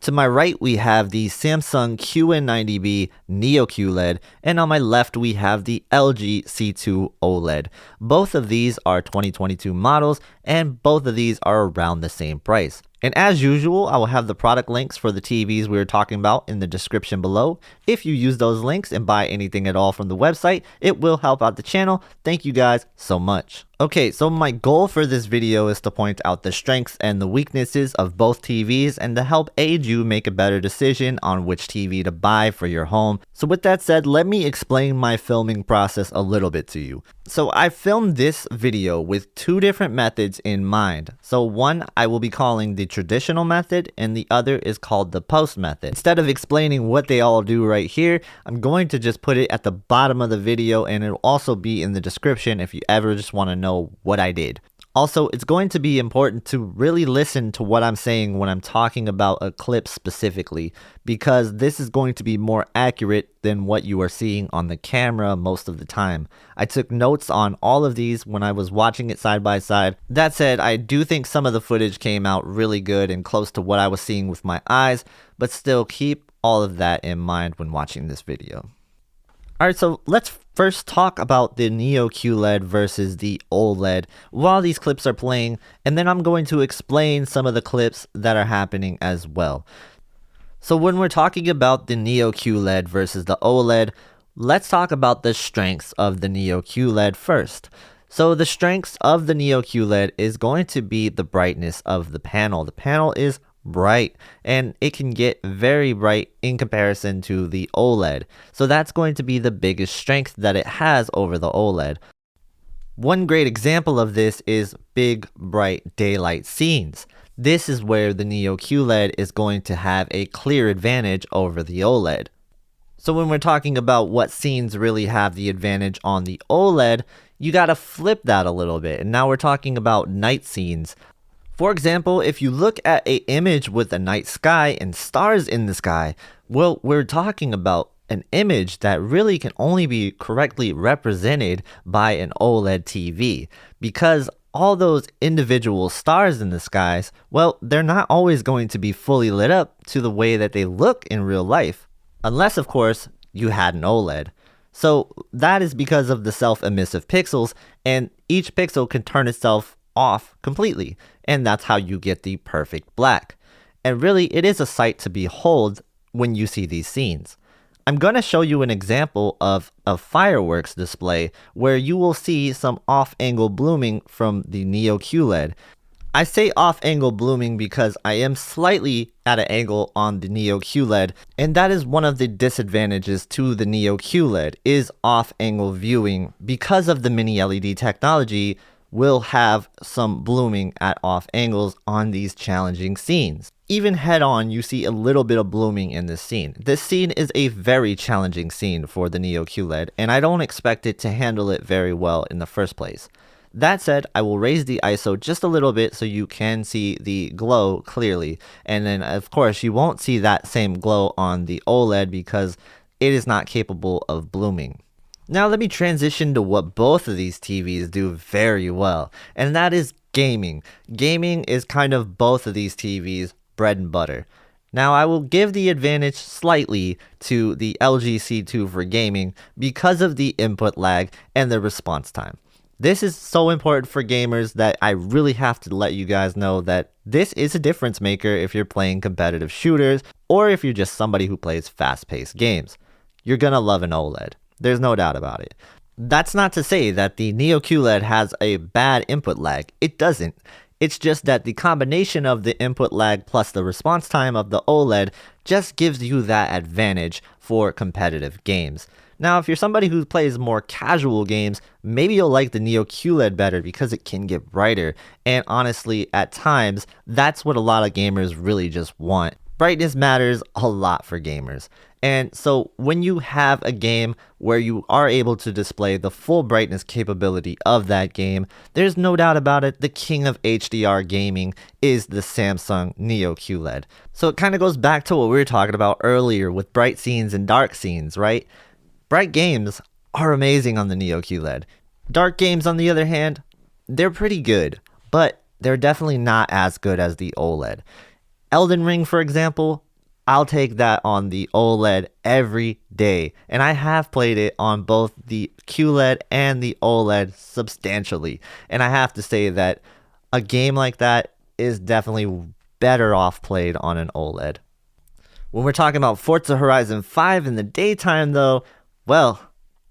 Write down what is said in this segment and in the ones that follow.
To my right, we have the Samsung QN90B Neo QLED, and on my left, we have the LG C2 OLED. Both of these are 2022 models, and both of these are around the same price. And as usual, I will have the product links for the TVs we were talking about in the description below. If you use those links and buy anything at all from the website, it will help out the channel. Thank you guys so much. Okay, so my goal for this video is to point out the strengths and the weaknesses of both TVs and to help aid you make a better decision on which TV to buy for your home. So with that said, let me explain my filming process a little bit to you. So I filmed this video with two different methods in mind. So one I will be calling the traditional method and the other is called the post method. Instead of explaining what they all do right here, I'm going to just put it at the bottom of the video, and it'll also be in the description if you ever just want to know what I did. Also, it's going to be important to really listen to what I'm saying when I'm talking about a clip specifically, because this is going to be more accurate than what you are seeing on the camera most of the time. I took notes on all of these when I was watching it side by side. That said, I do think some of the footage came out really good and close to what I was seeing with my eyes, but still keep all of that in mind when watching this video. Alright, so let's first talk about the Neo QLED versus the OLED while these clips are playing, and then I'm going to explain some of the clips that are happening as well. So when we're talking about the Neo QLED versus the OLED, let's talk about the strengths of the Neo QLED first. So the strengths of the Neo QLED is going to be the brightness of the panel. The panel is bright, and it can get very bright in comparison to the OLED. So that's going to be the biggest strength that it has over the OLED. One great example of this is big, bright daylight scenes. This is where the Neo QLED is going to have a clear advantage over the OLED. So when we're talking about what scenes really have the advantage on the OLED, you gotta flip that a little bit. And now we're talking about night scenes. For example, if you look at an image with a night sky and stars in the sky, well, we're talking about an image that really can only be correctly represented by an OLED TV, because all those individual stars in the skies, well, they're not always going to be fully lit up to the way that they look in real life, unless of course you had an OLED. So that is because of the self-emissive pixels, and each pixel can turn itself off completely, and that's how you get the perfect black. And really, it is a sight to behold when you see these scenes. I'm going to show you an example of a fireworks display where you will see some off-angle blooming from the Neo QLED. I say off-angle blooming because I am slightly at an angle on the Neo QLED, and that is one of the disadvantages to the Neo QLED is off-angle viewing. Because of the mini LED technology, will have some blooming at off angles on these challenging scenes. Even head on, you see a little bit of blooming in this scene. This scene is a very challenging scene for the Neo QLED, and I don't expect it to handle it very well in the first place. That said, I will raise the ISO just a little bit so you can see the glow clearly. And then of course you won't see that same glow on the OLED because it is not capable of blooming. Now let me transition to what both of these TVs do very well, and that is gaming. Gaming is kind of both of these TVs' bread and butter. Now I will give the advantage slightly to the LG C2 for gaming because of the input lag and the response time. This is so important for gamers that I really have to let you guys know that this is a difference maker if you're playing competitive shooters or if you're just somebody who plays fast-paced games. You're gonna love an OLED. There's no doubt about it. That's not to say that the Neo QLED has a bad input lag. It doesn't. It's just that the combination of the input lag plus the response time of the OLED just gives you that advantage for competitive games. Now, if you're somebody who plays more casual games, maybe you'll like the Neo QLED better because it can get brighter. And honestly, at times, that's what a lot of gamers really just want. Brightness matters a lot for gamers. And so when you have a game where you are able to display the full brightness capability of that game, there's no doubt about it, the king of HDR gaming is the Samsung Neo QLED. So it kind of goes back to what we were talking about earlier with bright scenes and dark scenes, right? Bright games are amazing on the Neo QLED. Dark games, on the other hand, they're pretty good, but they're definitely not as good as the OLED. Elden Ring, for example, I'll take that on the OLED every day. And I have played it on both the QLED and the OLED substantially. And I have to say that a game like that is definitely better off played on an OLED. When we're talking about Forza Horizon 5 in the daytime though, well,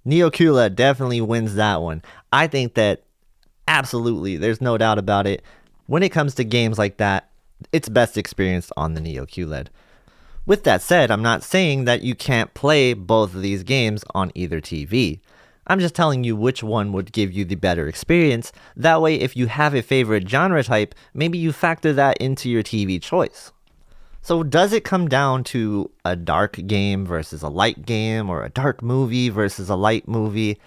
Neo QLED definitely wins that one. I think that absolutely, there's no doubt about it. When it comes to games like that, it's best experienced on the Neo QLED. With that said, I'm not saying that you can't play both of these games on either TV. I'm just telling you which one would give you the better experience. That way, if you have a favorite genre type, maybe you factor that into your TV choice. So does it come down to a dark game versus a light game, or a dark movie versus a light movie?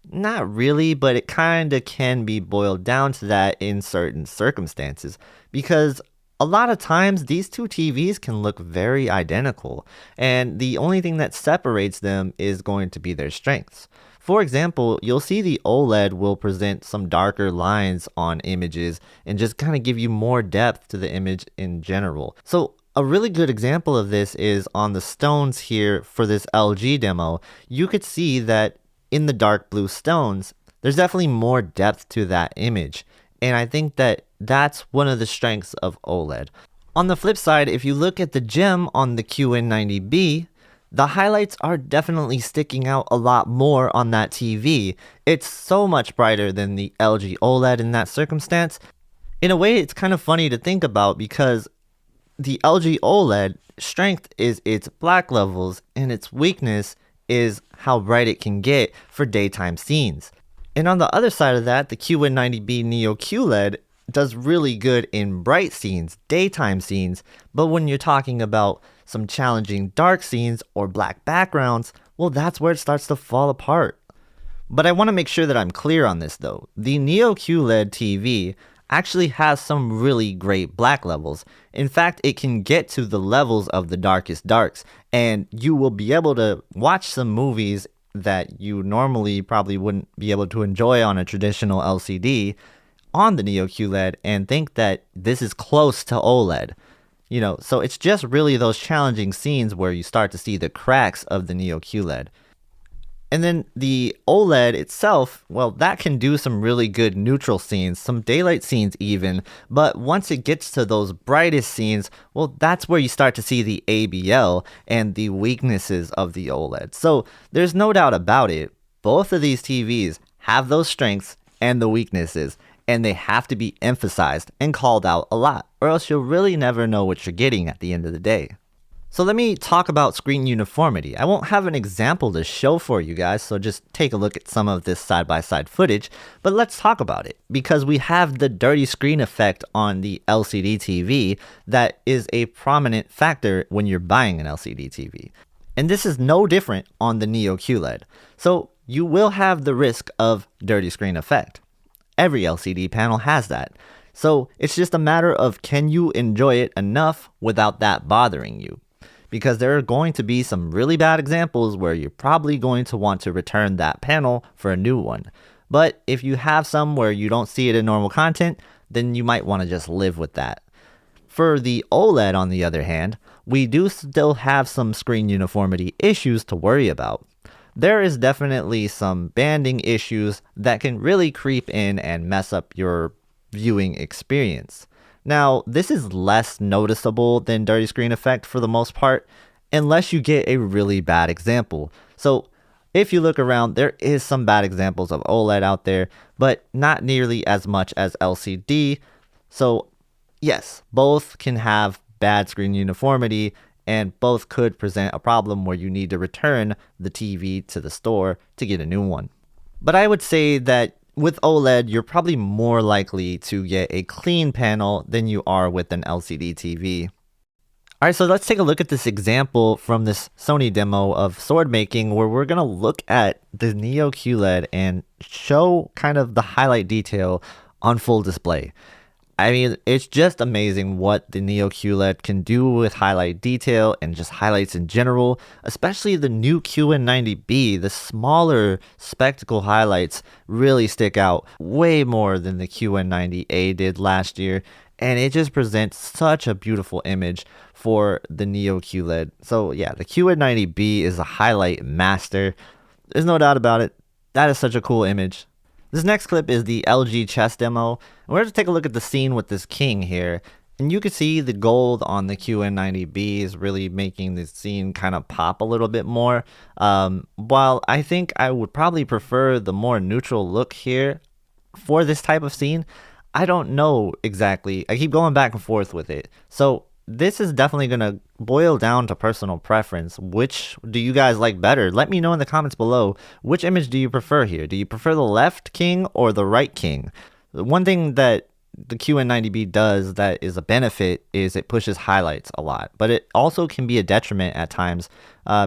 Not really, but it kind of can be boiled down to that in certain circumstances, because a lot of times these two TVs can look very identical, and the only thing that separates them is going to be their strengths. For example, you'll see the OLED will present some darker lines on images and just kind of give you more depth to the image in general. So a really good example of this is on the stones here for this LG demo. You could see that in the dark blue stones, there's definitely more depth to that image. And I think that that's one of the strengths of OLED. On the flip side, if you look at the gem on the QN90B, the highlights are definitely sticking out a lot more on that TV. It's so much brighter than the LG OLED in that circumstance. In a way, it's kind of funny to think about because the LG OLED strength is its black levels and its weakness is how bright it can get for daytime scenes. And on the other side of that, the QN90B Neo QLED does really good in bright scenes, daytime scenes, but when you're talking about some challenging dark scenes or black backgrounds, well, that's where it starts to fall apart. But I want to make sure that I'm clear on this though. The Neo QLED TV actually has some really great black levels. In fact, it can get to the levels of the darkest darks, and you will be able to watch some movies that you normally probably wouldn't be able to enjoy on a traditional LCD on the Neo QLED and think that this is close to OLED. So it's just really those challenging scenes where you start to see the cracks of the Neo QLED. And then the OLED itself, well, that can do some really good neutral scenes, some daylight scenes even, but once it gets to those brightest scenes, well, that's where you start to see the ABL and the weaknesses of the OLED. So there's no doubt about it, both of these TVs have those strengths and the weaknesses, and they have to be emphasized and called out a lot, or else you'll really never know what you're getting at the end of the day. So let me talk about screen uniformity. I won't have an example to show for you guys, so just take a look at some of this side-by-side footage, but let's talk about it, because we have the dirty screen effect on the LCD TV that is a prominent factor when you're buying an LCD TV. And this is no different on the Neo QLED. So you will have the risk of dirty screen effect. Every LCD panel has that. So it's just a matter of can you enjoy it enough without that bothering you? Because there are going to be some really bad examples where you're probably going to want to return that panel for a new one. But if you have some where you don't see it in normal content, then you might want to just live with that. For the OLED, on the other hand, we do still have some screen uniformity issues to worry about. There is definitely some banding issues that can really creep in and mess up your viewing experience. Now, this is less noticeable than dirty screen effect for the most part, unless you get a really bad example. So if you look around, there is some bad examples of OLED out there, but not nearly as much as LCD. So yes, both can have bad screen uniformity, and both could present a problem where you need to return the TV to the store to get a new one. But I would say that with OLED, you're probably more likely to get a clean panel than you are with an LCD TV. Alright, so let's take a look at this example from this Sony demo of sword making, where we're going to look at the Neo QLED and show kind of the highlight detail on full display. I mean, it's just amazing what the Neo QLED can do with highlight detail and just highlights in general, especially the new QN90B. The smaller spectacle highlights really stick out way more than the QN90A did last year. and it just presents such a beautiful image for the Neo QLED. So yeah, the QN90B is a highlight master. There's no doubt about it. That is such a cool image. This next clip is the LG chess demo. And we're going to take a look at the scene with this king here. And you can see the gold on the QN90B is really making the scene kind of pop a little bit more. While I think I would probably prefer the more neutral look here for this type of scene, I don't know exactly. I keep going back and forth with it. So this is definitely going to boil down to personal preference. Which do you guys like better? Let me know in the comments below. Which image do you prefer here? Do you prefer the left king or the right king? One thing that the QN90B does that is a benefit is it pushes highlights a lot, but it also can be a detriment at times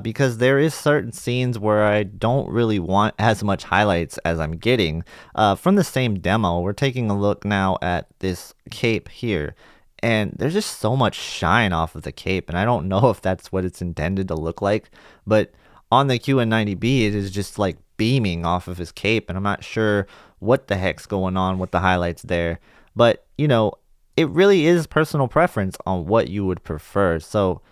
because there is certain scenes where I don't really want as much highlights as I'm getting. From the same demo, we're taking a look now at this cape here, and there's just so much shine off of the cape, and I don't know if that's what it's intended to look like, but on the QN90B it is just like beaming off of his cape, and I'm not sure what the heck's going on with the highlights there. But, you know, it really is personal preference on what you would prefer. So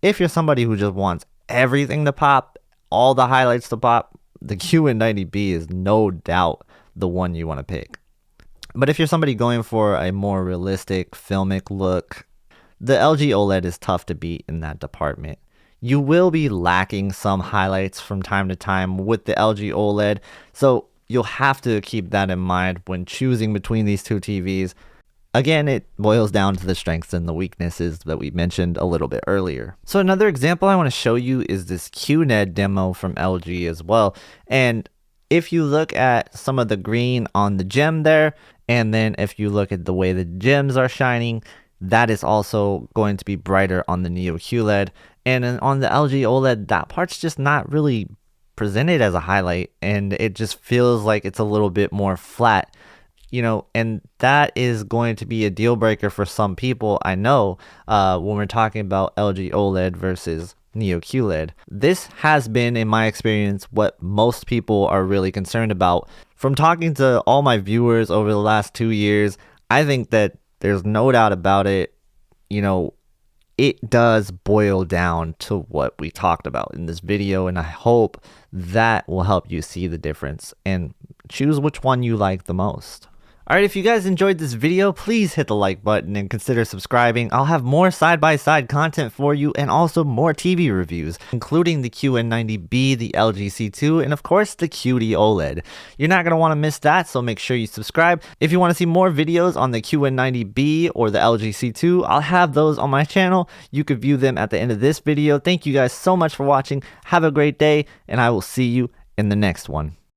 if you're somebody who just wants everything to pop, all the highlights to pop, the QN90B is no doubt the one you want to pick. But if you're somebody going for a more realistic, filmic look, the LG OLED is tough to beat in that department. You will be lacking some highlights from time to time with the LG OLED, so you'll have to keep that in mind when choosing between these two TVs. Again, it boils down to the strengths and the weaknesses that we mentioned a little bit earlier. So another example I want to show you is this QNED demo from LG as well. And if you look at some of the green on the gem there, and then if you look at the way the gems are shining, that is also going to be brighter on the Neo QLED. And then on the LG OLED, that part's just not really presented as a highlight, and it just feels like it's a little bit more flat, you know, and that is going to be a deal breaker for some people, I know, when we're talking about LG OLED versus Neo QLED. This has been, in my experience, what most people are really concerned about. From talking to all my viewers over the last 2 years, I think that there's no doubt about it, you know, it does boil down to what we talked about in this video, and I hope that will help you see the difference and choose which one you like the most. Alright, if you guys enjoyed this video, please hit the like button and consider subscribing. I'll have more side-by-side content for you and also more TV reviews, including the QN90B, the LG C2, and of course the QD OLED. You're not going to want to miss that, so make sure you subscribe. If you want to see more videos on the QN90B or the LG C2, I'll have those on my channel. You could view them at the end of this video. Thank you guys so much for watching. Have a great day, and I will see you in the next one.